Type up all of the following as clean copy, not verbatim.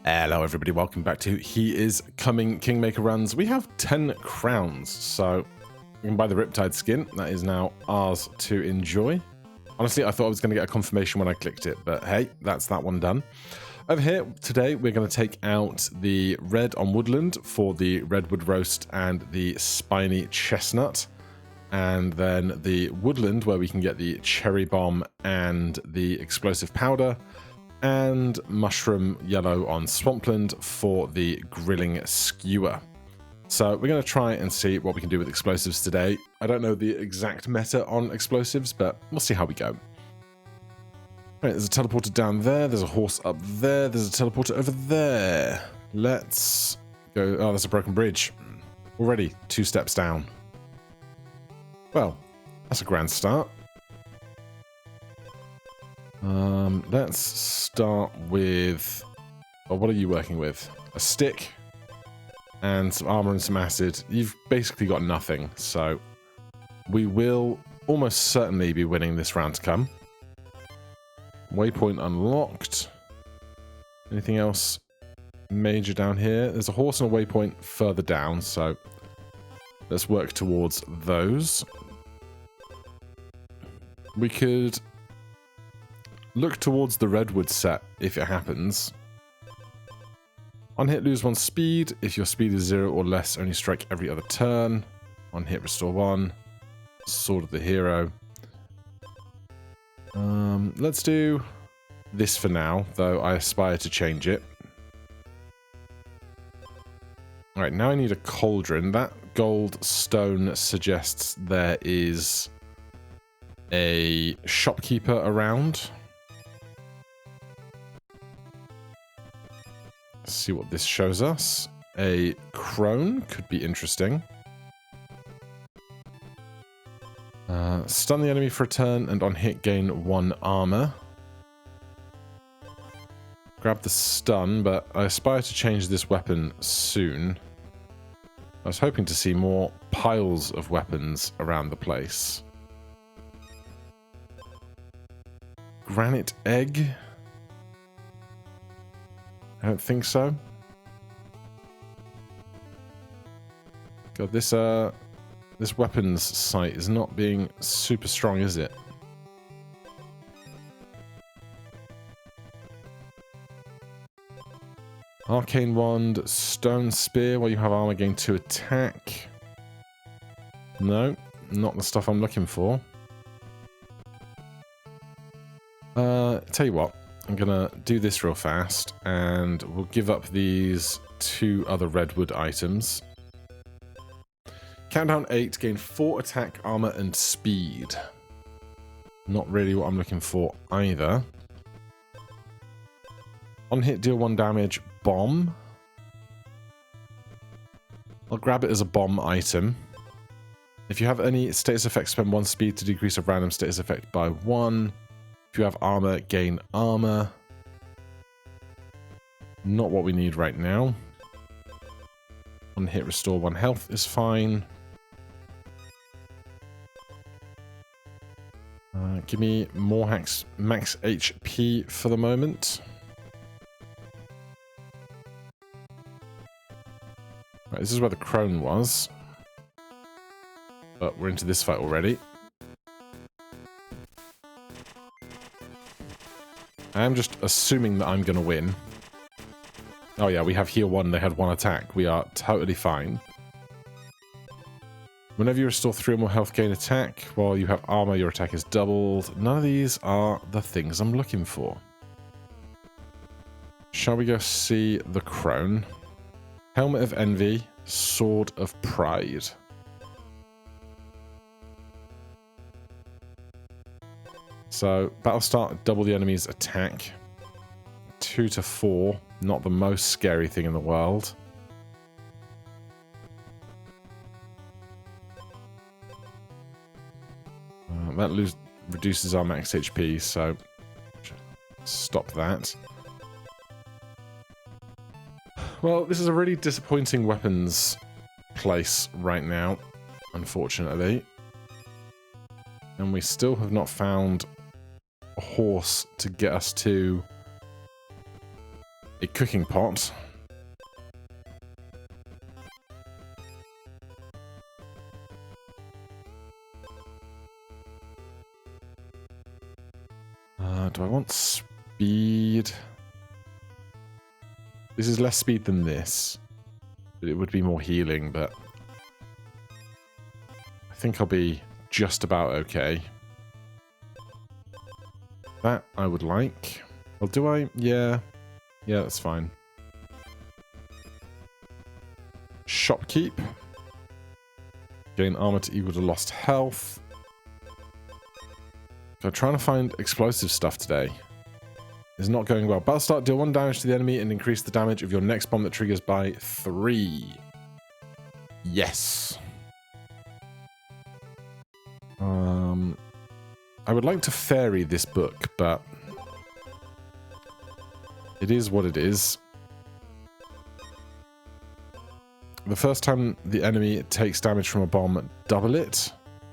Hello everybody, welcome back to He Is Coming Kingmaker Runs. We have 10 crowns, so we can buy the Riptide skin. That is now ours to enjoy. Honestly, I thought I was going to get a confirmation when I clicked it, but hey, that's that one done. Over here, today, we're going to take out the red on woodland for the redwood roast and the spiny chestnut. And then the woodland, where we can get the cherry bomb and the explosive powder. And mushroom yellow on swampland for the grilling skewer. So we're going to try and see what we can do with explosives today. I don't know the exact meta on explosives, but we'll see how we go. Right, there's a teleporter down there, there's a horse up there, there's a teleporter over there. Let's go. Oh, there's a broken bridge. Already 2 steps down. Well, that's a grand start. Let's start with... Oh, what are you working with? A stick and some armor and some acid. You've basically got nothing, so we will almost certainly be winning this round to come. Waypoint unlocked. Anything else major down here? There's a horse and a waypoint further down, so let's work towards those. We could look towards the redwood set if it happens. On hit, lose 1 speed. If your speed is 0 or less, only strike every other turn. On hit, restore 1. Sword of the hero. Let's do this for now, though I aspire to change it. Alright, now I need a cauldron. That gold stone suggests there is a shopkeeper around. Let's see what this shows us. A crone could be interesting. Stun the enemy for a turn and on hit gain 1 armor. Grab the stun, but I aspire to change this weapon soon. I was hoping to see more piles of weapons around the place. Granite egg? I don't think so. God, this weapons sight is not being super strong, is it? Arcane wand, stone spear, where you have armor gain 2 attack. No, not the stuff I'm looking for. Tell you what. I'm gonna do this real fast, and we'll give up these 2 other redwood items. Countdown 8, gain 4 attack, armor, and speed. Not really what I'm looking for either. On hit, deal 1 damage, bomb. I'll grab it as a bomb item. If you have any status effects, spend 1 speed to decrease a random status effect by 1. If you have armor, gain armor. Not what we need right now. On hit, restore 1 health is fine. Give me more max HP for the moment. Right, this is where the crone was. But we're into this fight already. I am just assuming that I'm going to win. Oh yeah, we have heal 1, they had 1 attack. We are totally fine. Whenever you restore 3 or more health, gain attack. While you have armor, your attack is doubled. None of these are the things I'm looking for. Shall we go see the crone? Helmet of Envy, Sword of Pride. So, battle start, double the enemy's attack. 2 to 4, not the most scary thing in the world. That reduces our max HP, so stop that. Well, this is a really disappointing weapons place right now, unfortunately. And we still have not found a horse to get us to a cooking pot. Do I want speed? This is less speed than this. But it would be more healing, but I think I'll be just about okay. That I would like. Well, do I? Yeah. Yeah, that's fine. Shopkeep. Gain armor to equal to lost health. I'm trying to find explosive stuff today. It's not going well. Battle start, deal 1 damage to the enemy and increase the damage of your next bomb that triggers by 3. Yes. I would like to fairy this book, but it is what it is. The first time the enemy takes damage from a bomb, double it.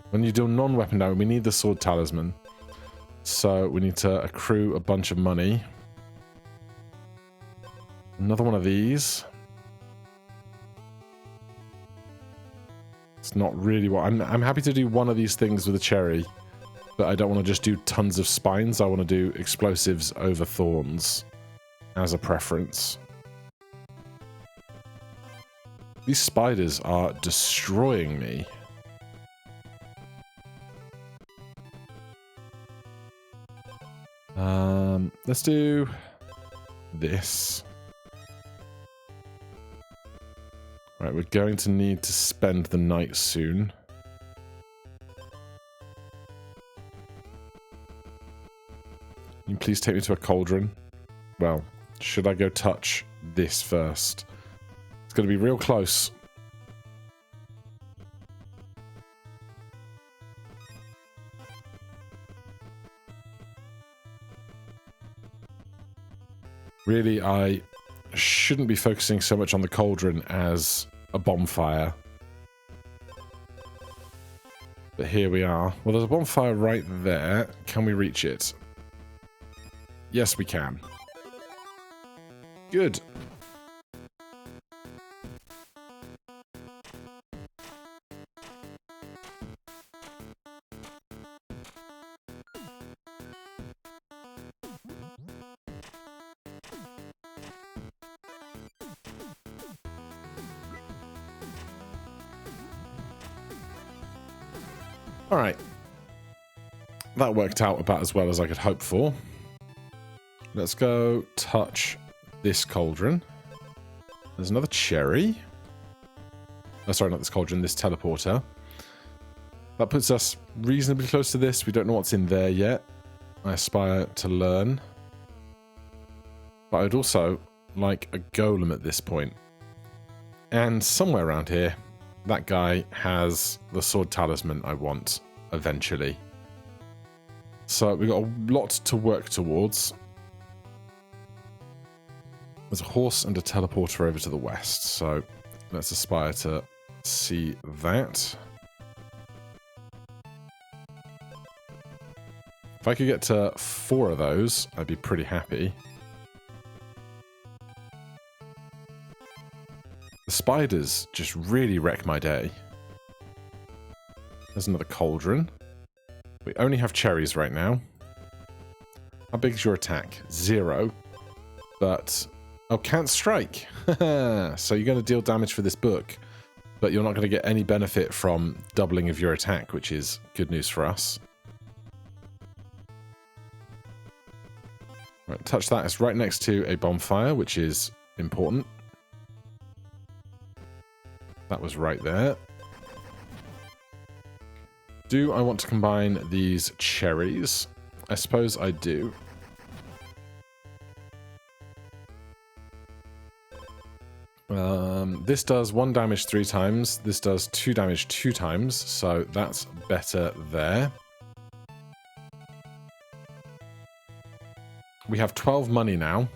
When you deal non-weapon damage, we need the sword talisman. So we need to accrue a bunch of money. Another one of these. It's not really what... I'm happy to do one of these things with a cherry. But I don't want to just do tons of spines. I want to do explosives over thorns as a preference. These spiders are destroying me. Let's do this. Right, we're going to need to spend the night soon. Can you please take me to a cauldron? Well, should I go touch this first? It's going to be real close. Really, I shouldn't be focusing so much on the cauldron as a bonfire. But here we are. Well, there's a bonfire right there. Can we reach it? Yes, we can. Good. Alright. That worked out about as well as I could hope for. Let's go touch this cauldron. There's another cherry. Oh, sorry, not this cauldron, this teleporter. That puts us reasonably close to this. We don't know what's in there yet. I aspire to learn. But I'd also like a golem at this point. And somewhere around here, that guy has the sword talisman I want, eventually. So we've got a lot to work towards. There's a horse and a teleporter over to the west, so let's aspire to see that. If I could get to 4 of those, I'd be pretty happy. The spiders just really wreck my day. There's another cauldron. We only have cherries right now. How big is your attack? 0. But... oh, can't strike. So you're going to deal damage for this book, but you're not going to get any benefit from doubling of your attack, which is good news for us. Right, touch that. It's right next to a bonfire, which is important. That was right there. Do I want to combine these cherries? I suppose I do. This does 1 damage 3 times. This does 2 damage 2 times, so that's better there. We have 12 money now,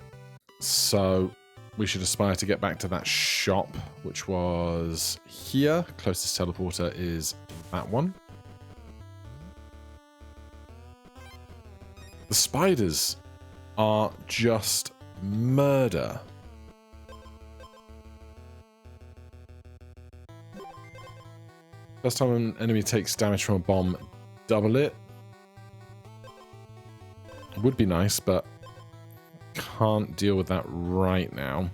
so we should aspire to get back to that shop, which was here. Closest teleporter is that one. The spiders are just Murder. First time an enemy takes damage from a bomb, double it. Would be nice, but can't deal with that right now.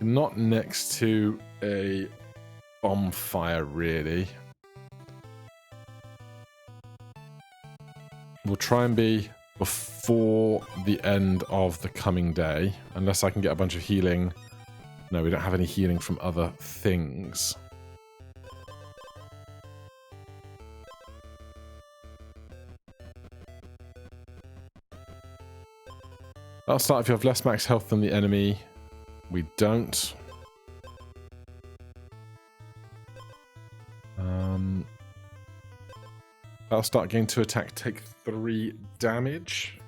Not next to a bonfire, really. We'll try and be before the end of the coming day, unless I can get a bunch of healing. No, we don't have any healing from other things. I'll start if you have less max health than the enemy. We don't. I'll start getting to attack, take 3 damage.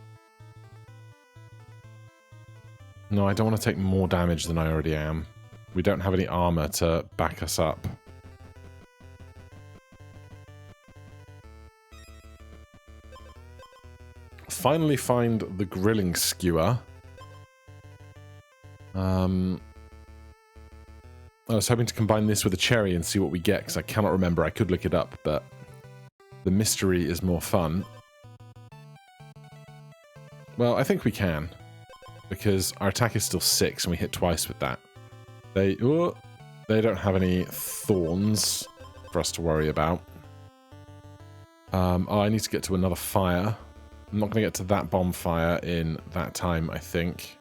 No, I don't want to take more damage than I already am. We don't have any armor to back us up. Finally find the grilling skewer. I was hoping to combine this with a cherry and see what we get, because I cannot remember. I could look it up, but the mystery is more fun. Well, I think we can, because our attack is still 6 and we hit twice with that. They don't have any thorns for us to worry about. Oh, I need to get to another fire. I'm not going to get to that bonfire in that time, I think.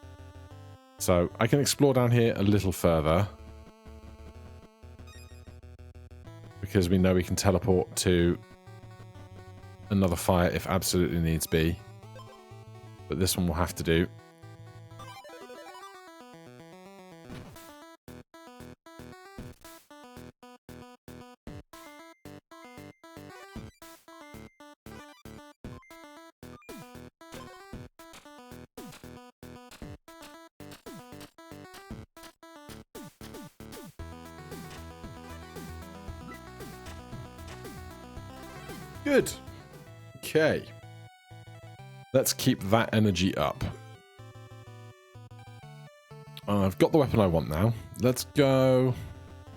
So I can explore down here a little further, because we know we can teleport to another fire if absolutely needs be. But this one will have to do. Good. Okay. Let's keep that energy up. I've got the weapon I want now. Let's go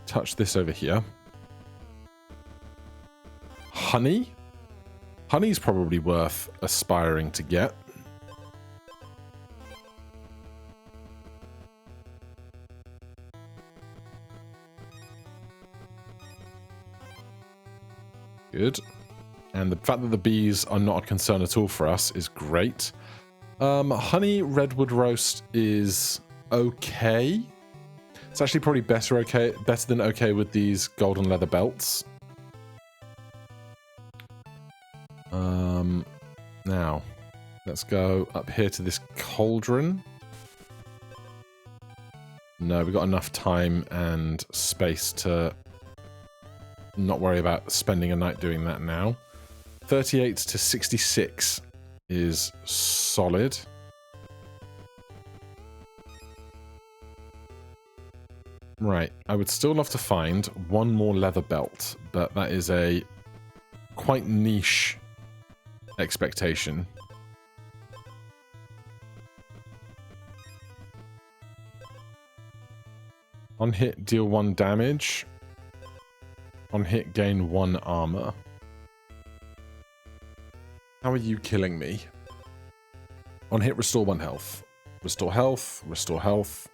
touch this over here. Honey? Honey's probably worth aspiring to get. Good. And the fact that the bees are not a concern at all for us is great. Honey redwood roast is okay. It's actually probably better than okay with these golden leather belts. Now, let's go up here to this cauldron. No, we've got enough time and space to not worry about spending a night doing that now. 38 to 66 is solid. Right, I would still love to find one more leather belt, but that is a quite niche expectation. On hit, deal 1 damage. On hit, gain 1 armor. How are you killing me? On hit, restore 1 health. Restore health, restore health.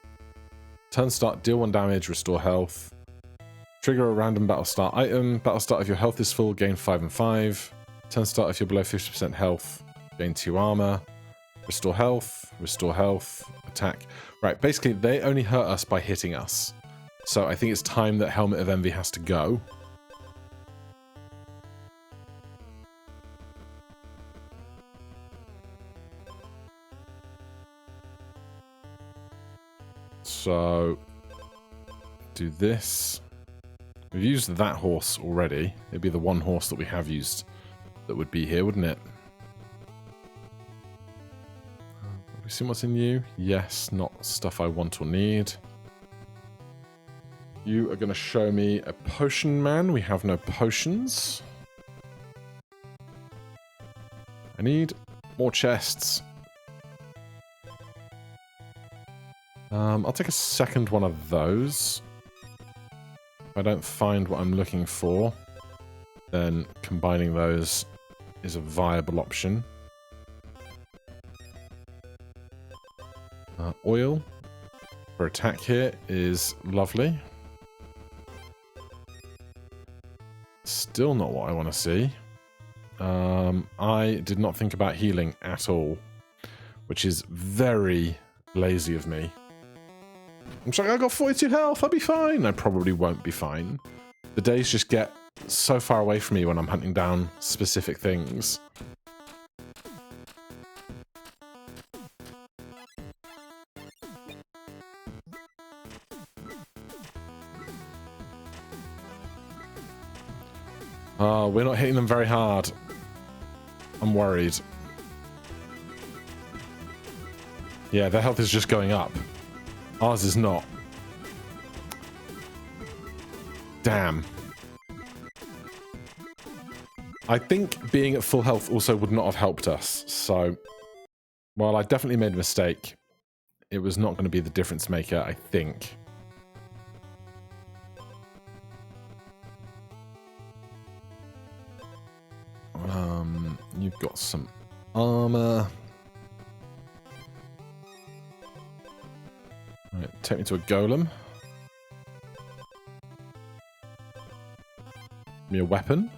Turn start, deal 1 damage, restore health. Trigger a random battle start item. Battle start if your health is full, gain 5 and 5. Turn start if you're below 50% health, gain 2 armor. Restore health, attack. Right, basically they only hurt us by hitting us. So I think it's time that Helmet of Envy has to go. So, do this. We've used that horse already. It'd be the one horse that we have used that would be here, wouldn't it? Have we seen what's in you? Yes, not stuff I want or need. You are going to show me a potion man. We have no potions. I need more chests. I'll take a second one of those. If I don't find what I'm looking for, then combining those is a viable option. Oil for attack here is lovely. Still not what I want to see. I did not think about healing at all, which is very lazy of me. I'm just like, I got 42 health, I'll be fine. I probably won't be fine. The days just get so far away from me when I'm hunting down specific things. Oh, we're not hitting them very hard. I'm worried. Yeah, their health is just going up. Ours is not. Damn. I think being at full health also would not have helped us. So, while I definitely made a mistake, it was not going to be the difference maker, I think. You've got some armor. Right, take me to a golem. Give me a weapon.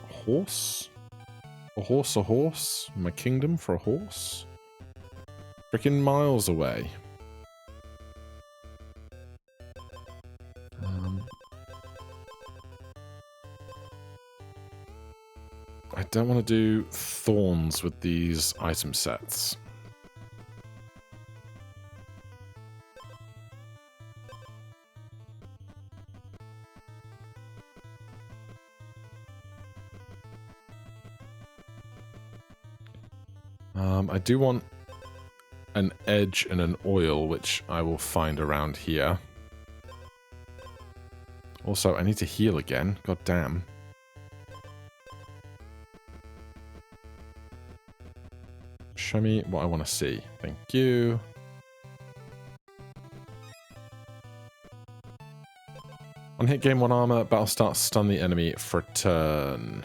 Horse? A horse? My kingdom for a horse? Freaking miles away. I don't want to do thorns with these item sets. I do want an edge and an oil, which I will find around here. Also, I need to heal again. God damn. Show me what I want to see. Thank you. On hit, gain 1 armor. Battle start, stun the enemy for a turn.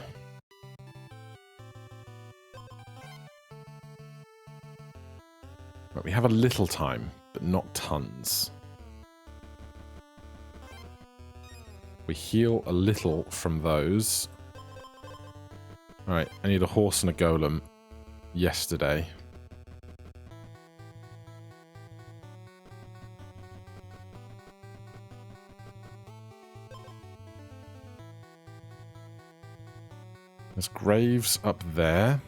Right, we have a little time, but not tons. We heal a little from those. Alright, I need a horse and a golem. Yesterday. There's graves up there.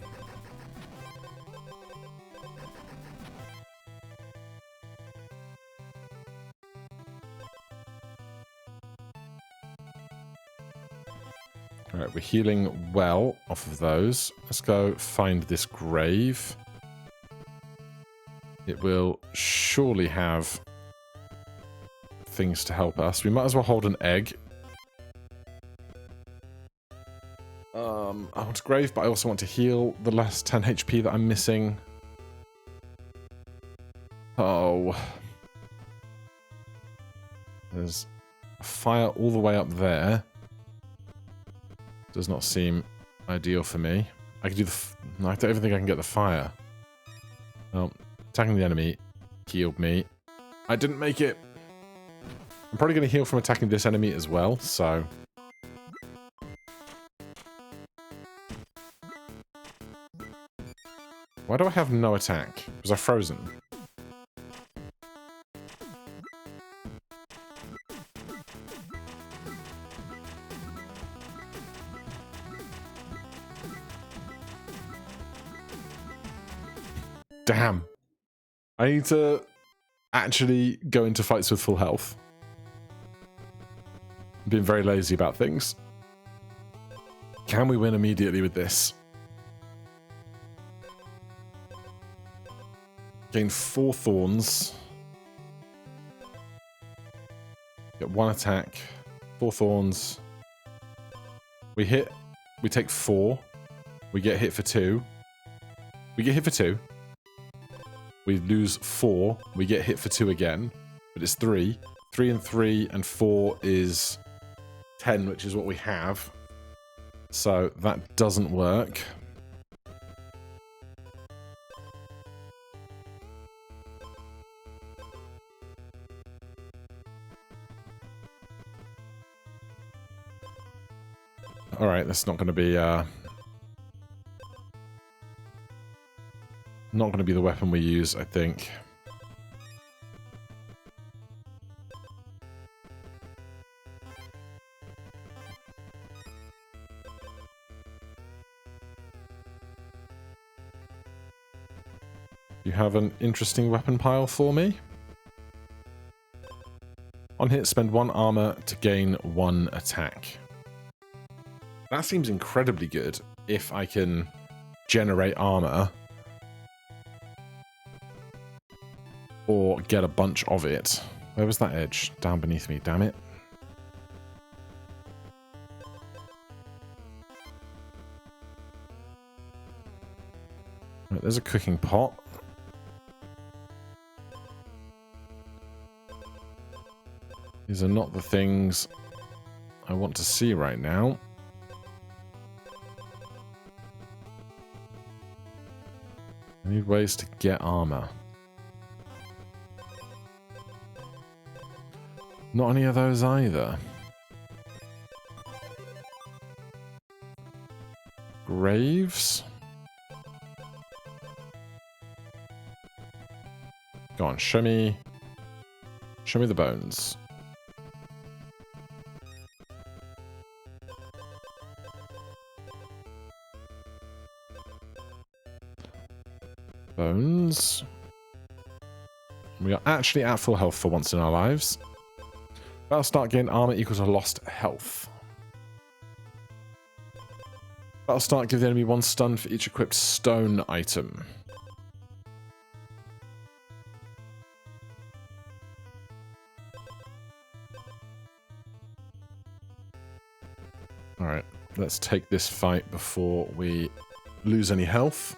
Alright, we're healing well off of those. Let's go find this grave. It will surely have things to help us. We might as well hold an egg. I want a grave, but I also want to heal the last 10 HP that I'm missing. Oh. There's a fire all the way up there. Does not seem ideal for me. I can do the... No, I don't even think I can get the fire. Oh, attacking the enemy healed me. I didn't make it. I'm probably going to heal from attacking this enemy as well, so... Why do I have no attack? Was I frozen? Damn. I need to actually go into fights with full health. I'm being very lazy about things. Can we win immediately with this? Gain 4 thorns. Get 1 attack. 4 thorns. We hit. We take 4. We get hit for 2. We get hit for 2. We lose 4. We get hit for 2 again. But it's 3. 3 and 3 and 4 is 10, which is what we have. So that doesn't work. Alright, that's not going to be not going to be the weapon we use, I think. You have an interesting weapon pile for me? On hit, spend 1 armor to gain 1 attack. That seems incredibly good if I can generate armor or get a bunch of it. Where was that edge? Down beneath me, damn it. Right, there's a cooking pot. These are not the things I want to see right now. I need ways to get armor. Not any of those either. Graves? Go on, show me the bones. Bones. We are actually at full health for once in our lives. Battle start, gain armor equals to lost health. Battle start, give the enemy 1 stun for each equipped stone item. Alright, let's take this fight before we lose any health.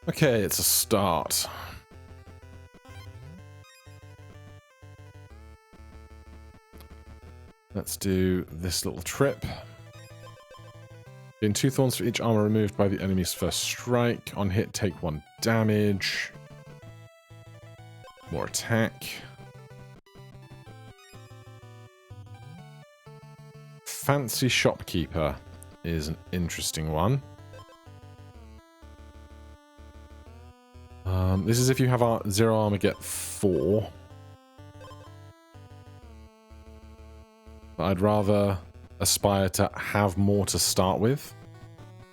Okay, it's a start. Let's do this little trip. Gain 2 thorns for each armor removed by the enemy's first strike. On hit, take 1 damage. More attack. Fancy Shopkeeper is an interesting one. This is if you have 0 armor, get 4. But I'd rather aspire to have more to start with,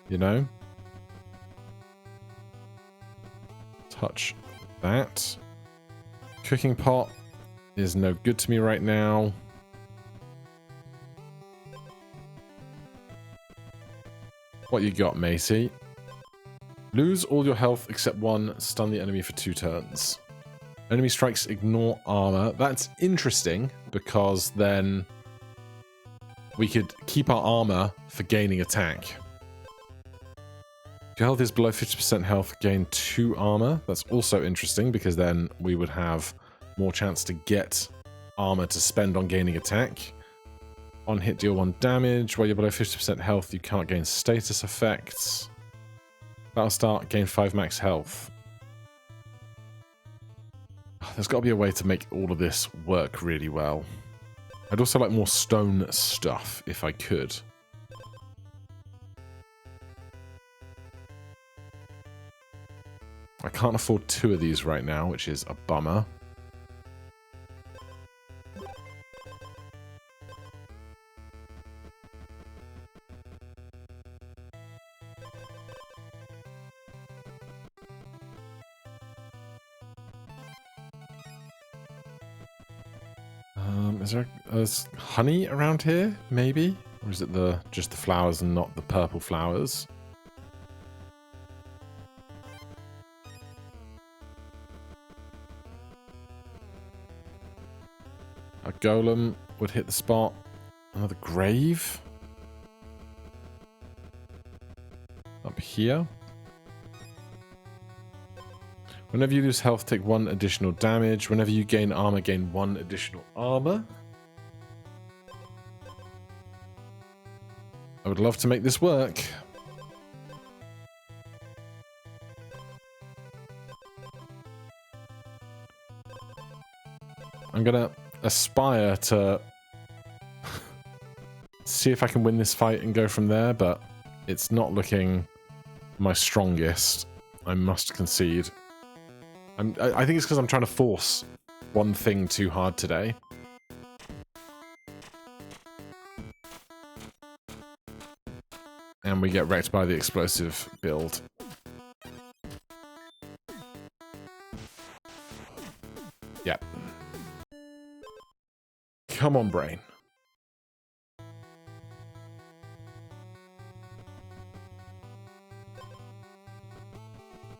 you know? Touch that. Cooking pot is no good to me right now. What you got, matey? Lose all your health except 1, stun the enemy for 2 turns. Enemy strikes ignore armor. That's interesting because then we could keep our armor for gaining attack. If your health is below 50% health, gain 2 armor. That's also interesting because then we would have more chance to get armor to spend on gaining attack. On hit, deal 1 damage. While you're below 50% health, you can't gain status effects. Battle start, gain 5 max health. There's got to be a way to make all of this work really well. I'd also like more stone stuff, if I could. I can't afford 2 of these right now, which is a bummer. Is there honey around here, maybe? Or is it just the flowers and not the purple flowers? A golem would hit the spot. Another grave. Up here. Whenever you lose health, take 1 additional damage. Whenever you gain armor, gain 1 additional armor. I would love to make this work. I'm gonna aspire to see if I can win this fight and go from there, but it's not looking my strongest. I must concede. I think it's because I'm trying to force one thing too hard today. And we get wrecked by the explosive build. Yep. Come on, brain.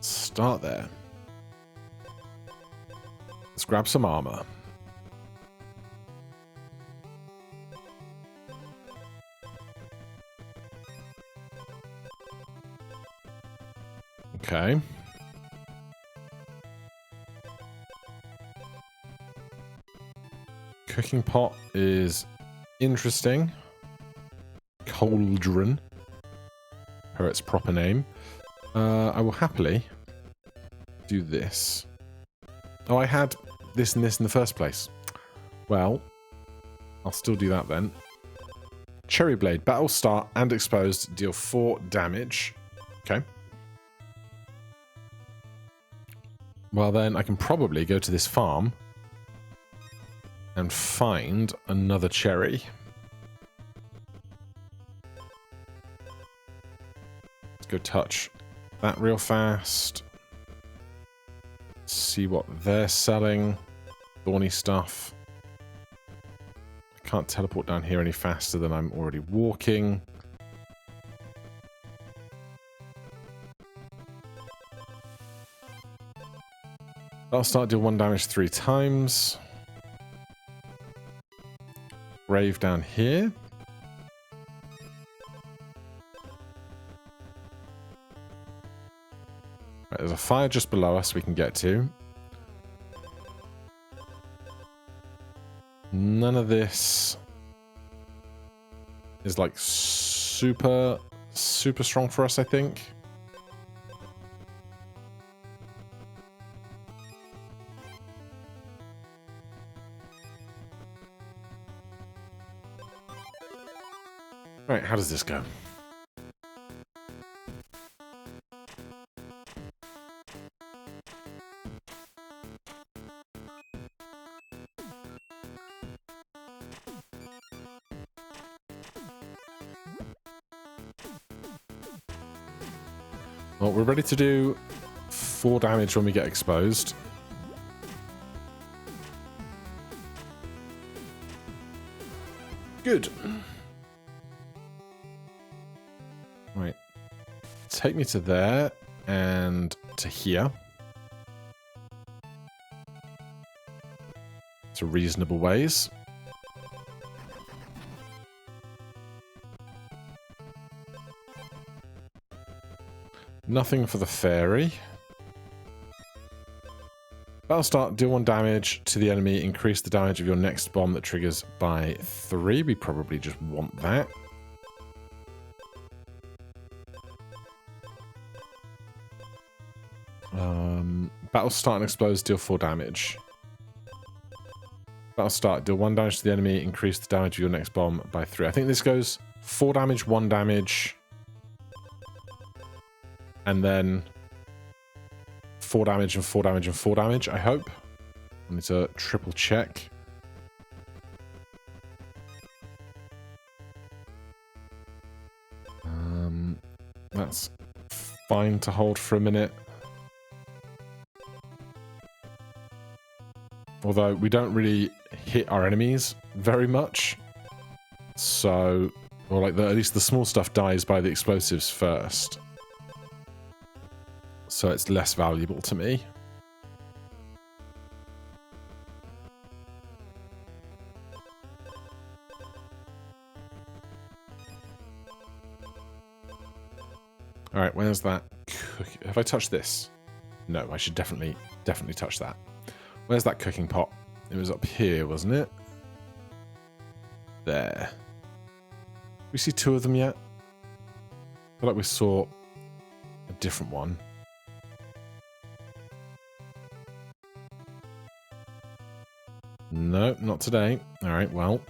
Start there. Let's grab some armor. Okay. Cooking pot is interesting. Cauldron, per its proper name. I will happily do this. Oh, I had this and this in the first place. Well, I'll still do that then. Cherry Blade, battle start and exposed, deal 4 damage. Okay. Well then, I can probably go to this farm and find another cherry. Let's go touch that real fast. See what they're selling. Thorny stuff. I can't teleport down here any faster than I'm already walking. I'll start deal 1 damage 3 times. Grave down here. Right, there's a fire just below us we can get to. None of this is like super strong for us, I think. Right, how does this go? Well, we're ready to do 4 damage when we get exposed. Good. Right. Take me to there and to here. It's a reasonable ways. Nothing for the fairy. Battle start, deal 1 damage to the enemy, increase the damage of your next bomb that triggers by 3. We probably just want that. Battle start and explodes, deal 4 damage. Battle start, deal 1 damage to the enemy, increase the damage of your next bomb by 3. I think this goes 4 damage, 1 damage. And then 4 damage and 4 damage and 4 damage, I hope. I need to triple check. That's fine to hold for a minute. Although we don't really hit our enemies very much. So, or like at least the small stuff dies by the explosives first. So it's less valuable to me. All right, where's that? Have I touched this? No, I should definitely touch that. Where's that cooking pot? It was up here, wasn't it? There. We see two of them yet? I feel like we saw a different one. No, not today. All right, well.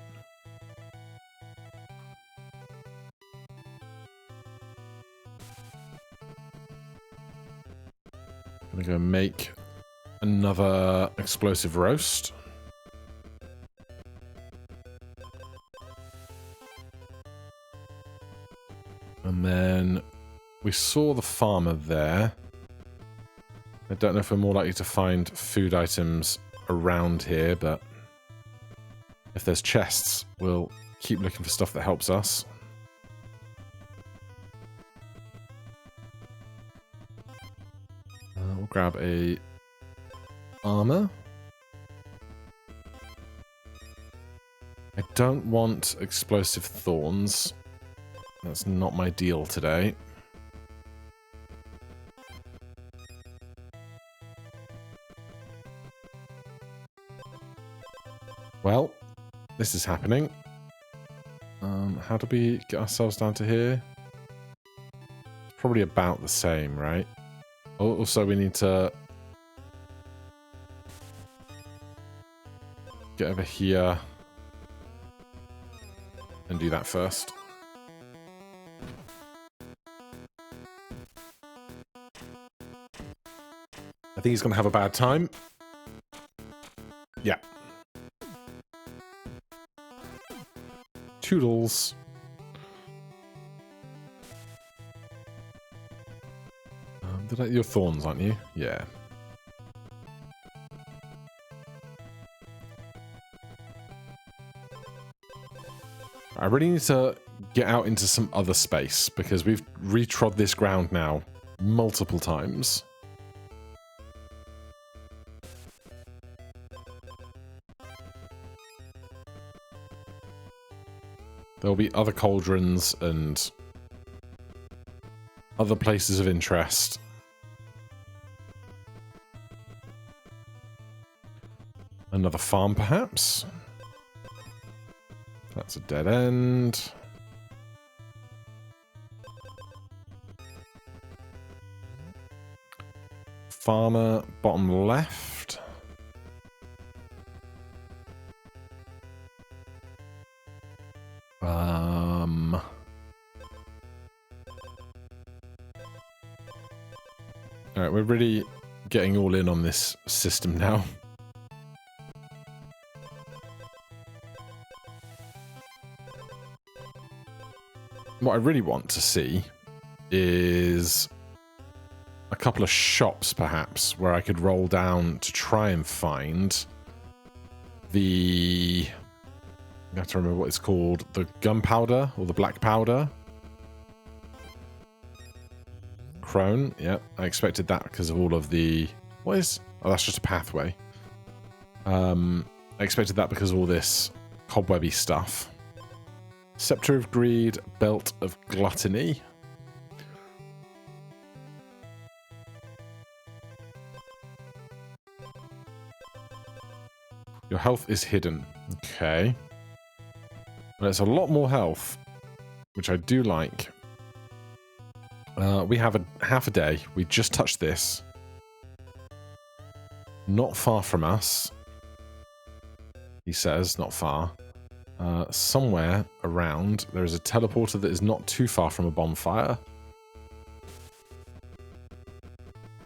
I'm gonna go make another explosive roast. And then we saw the farmer there. I don't know if we're more likely to find food items around here, but if there's chests, we'll keep looking for stuff that helps us. We'll grab a armor. I don't want explosive thorns. That's not my deal today. Well, this is happening. How do we get ourselves down to here? Probably about the same, right? Also, we need to get over here and do that first. I think he's going to have a bad time. Yeah. Toodles. You're thorns, aren't you? Yeah. I really need to get out into some other space because we've retrod this ground now multiple times. There'll be other cauldrons and other places of interest. Another farm, perhaps? That's a dead end. Farmer, bottom left. Alright, we're really getting all in on this system now. What I really want to see is a couple of shops, perhaps, where I could roll down to try and find the... I have to remember what it's called. The gunpowder or the black powder. Crone, yeah. I expected that because of all of the... What is... Oh, that's just a pathway. I expected that because of all this cobwebby stuff. Scepter of Greed, Belt of Gluttony. Your health is hidden. Okay. Well, it's a lot more health, which I do like. We have half a day. We just touched this. Not far from us. He says, not far. Somewhere around, there is a teleporter that is not too far from a bonfire.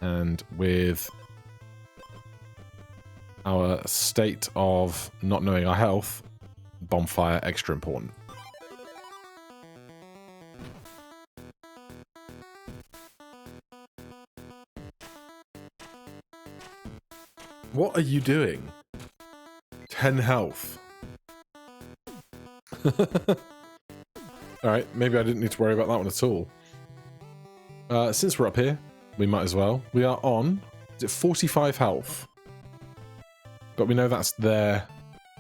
And with our state of not knowing our health, bonfire extra important. What are you doing? 10 health. Alright, maybe I didn't need to worry about that one at all. Since we're up here, we might as well. We are on, is it 45 health? But we know that's there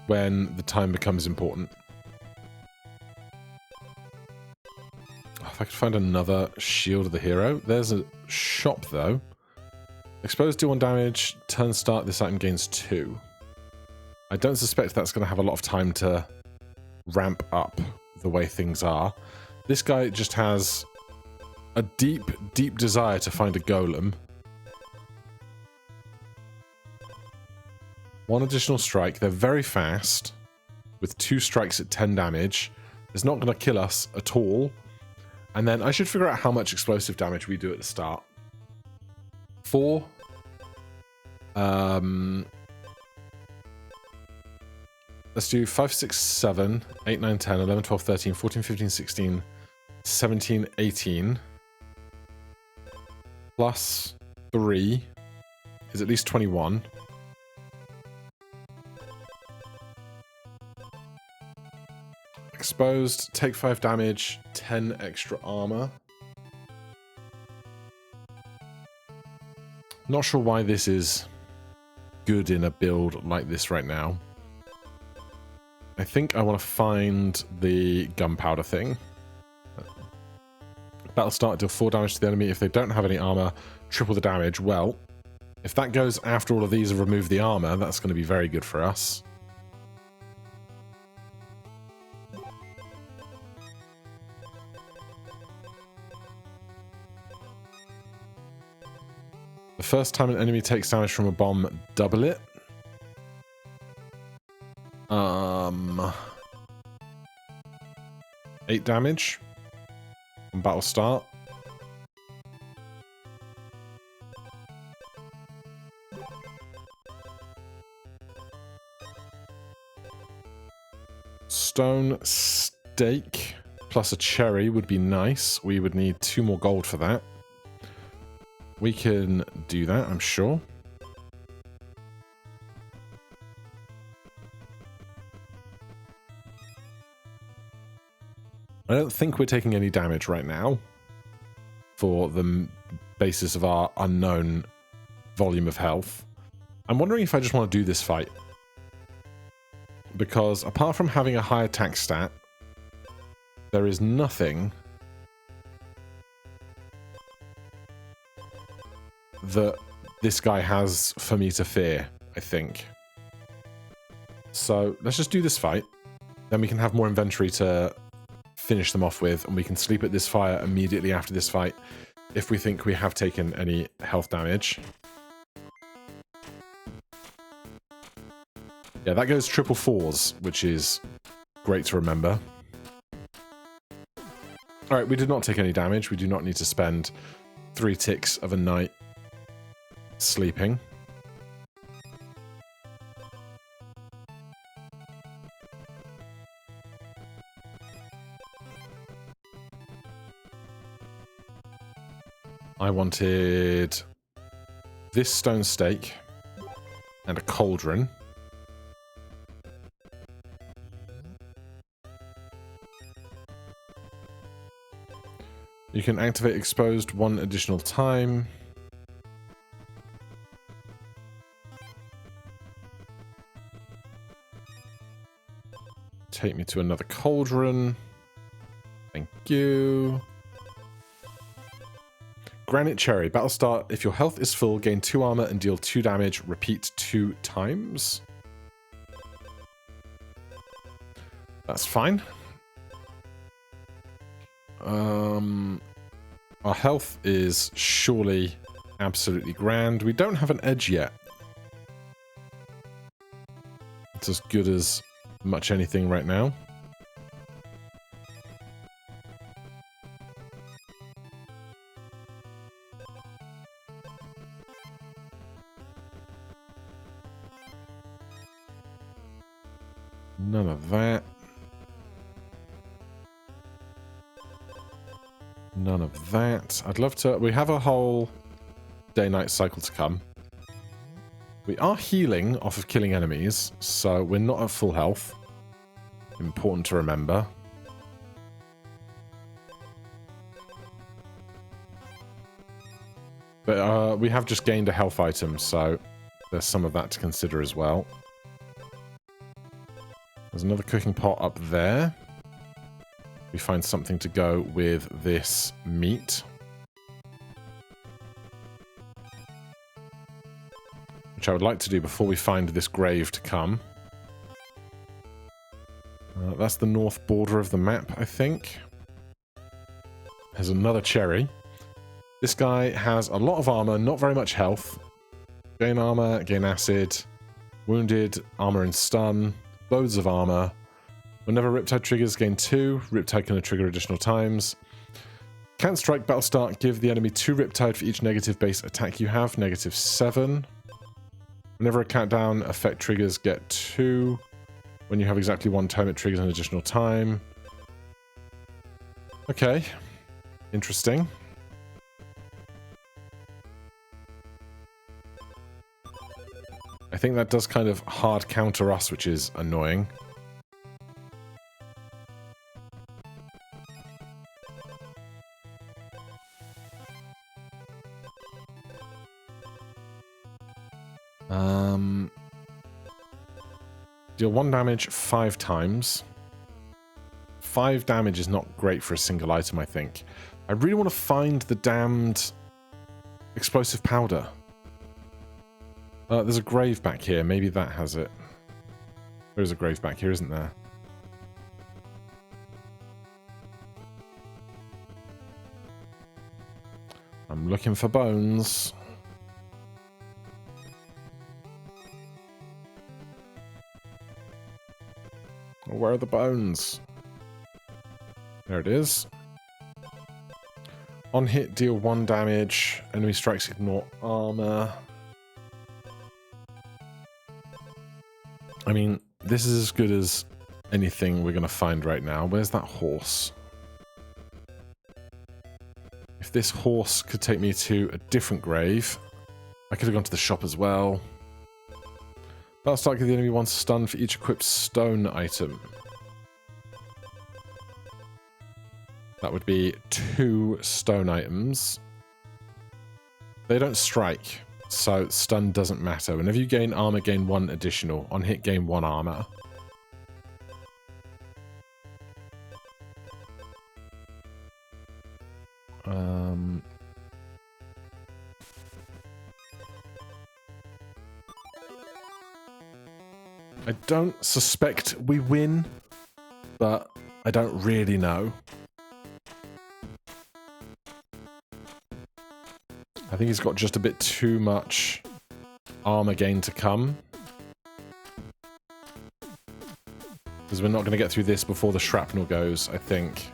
when the time becomes important. Oh, if I could find another Shield of the Hero. There's a shop, though. Exposed, deal 1 damage. Turn start, this item gains 2. I don't suspect that's going to have a lot of time to ramp up the way things are. This guy just has a deep, deep desire to find a golem. 1 additional strike. They're very fast, with 2 strikes at 10 damage. It's not going to kill us at all. And then I should figure out how much explosive damage we do at the start. 4. Let's do 5, 6, 7, 8, 9, 10, 11, 12, 13, 14, 15, 16, 17, 18. Plus 3 is at least 21. Exposed, take 5 damage, 10 extra armor. Not sure why this is good in a build like this right now. I think I want to find the gunpowder thing. Battle start, deal 4 damage to the enemy. If they don't have any armor, triple the damage. Well, if that goes after all of these and remove the armor, that's going to be very good for us. The first time an enemy takes damage from a bomb, double it. 8 damage on battle start. Stone stake plus a cherry would be nice. We would need 2 more gold for that. We can do that, I'm sure. I don't think we're taking any damage right now for the basis of our unknown volume of health. I'm wondering if I just want to do this fight. Because apart from having a high attack stat, there is nothing that this guy has for me to fear, I think. So let's just do this fight. Then we can have more inventory to finish them off with, and we can sleep at this fire immediately after this fight if we think we have taken any health damage. Yeah, that goes triple 4s, which is great to remember. Alright, we did not take any damage. We do not need to spend 3 ticks of a night sleeping. I wanted this stone stake and a cauldron. You can activate exposed 1 additional time. Take me to another cauldron. Thank you. Granite Cherry. Battle start. If your health is full, gain 2 armor and deal 2 damage. Repeat 2 times. That's fine. Our health is surely absolutely grand. We don't have an edge yet. It's as good as much anything right now. None of that. None of that. I'd love to... We have a whole day-night cycle to come. We are healing off of killing enemies, so we're not at full health. Important to remember. But we have just gained a health item, so there's some of that to consider as well. There's another cooking pot up there. We find something to go with this meat. Which I would like to do before we find this grave to come. That's the north border of the map, I think. There's another cherry. This guy has a lot of armor, not very much health. Gain armor, gain acid, wounded, armor and stun, loads of armor. Whenever Riptide triggers, gain 2. Riptide can trigger additional times. Can't strike, battle start, give the enemy 2 Riptide for each negative base attack you have, -7. Whenever a countdown effect triggers, get 2. When you have exactly 1 time, it triggers an additional time. Okay. Interesting. I think that does kind of hard counter us, which is annoying. Deal 1 damage 5 times. 5 damage is not great for a single item, I think. I really want to find the damned explosive powder. There's a grave back here. Maybe that has it. There's a grave back here, isn't there? I'm looking for bones. Where are the bones? There it is. On hit, deal 1 damage. Enemy strikes, ignore armor. I mean, this is as good as anything we're going to find right now. Where's that horse? If this horse could take me to a different grave, I could have gone to the shop as well. Battle start, give the enemy 1 stun for each equipped stone item. That would be 2 stone items. They don't strike, so stun doesn't matter. Whenever you gain armor, gain 1 additional. On hit, gain 1 armor. I don't suspect we win, but I don't really know. I think he's got just a bit too much armor gain to come. Because we're not going to get through this before the shrapnel goes, I think.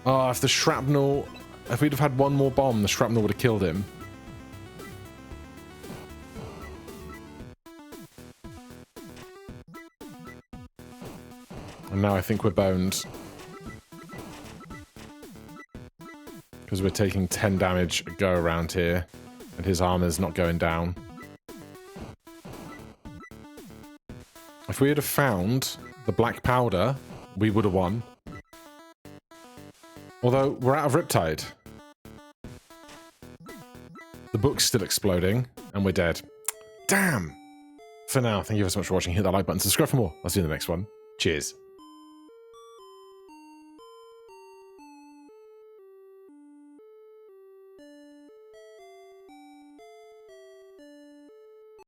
Oh, if the shrapnel... If we'd have had 1 more bomb, the shrapnel would have killed him. And now I think we're boned. Because we're taking 10 damage a go around here. And his armor's not going down. If we had have found the black powder, we would have won. Although, we're out of Riptide. The book's still exploding, and we're dead. Damn! For now, thank you so much for watching. Hit that like button, subscribe for more. I'll see you in the next one. Cheers.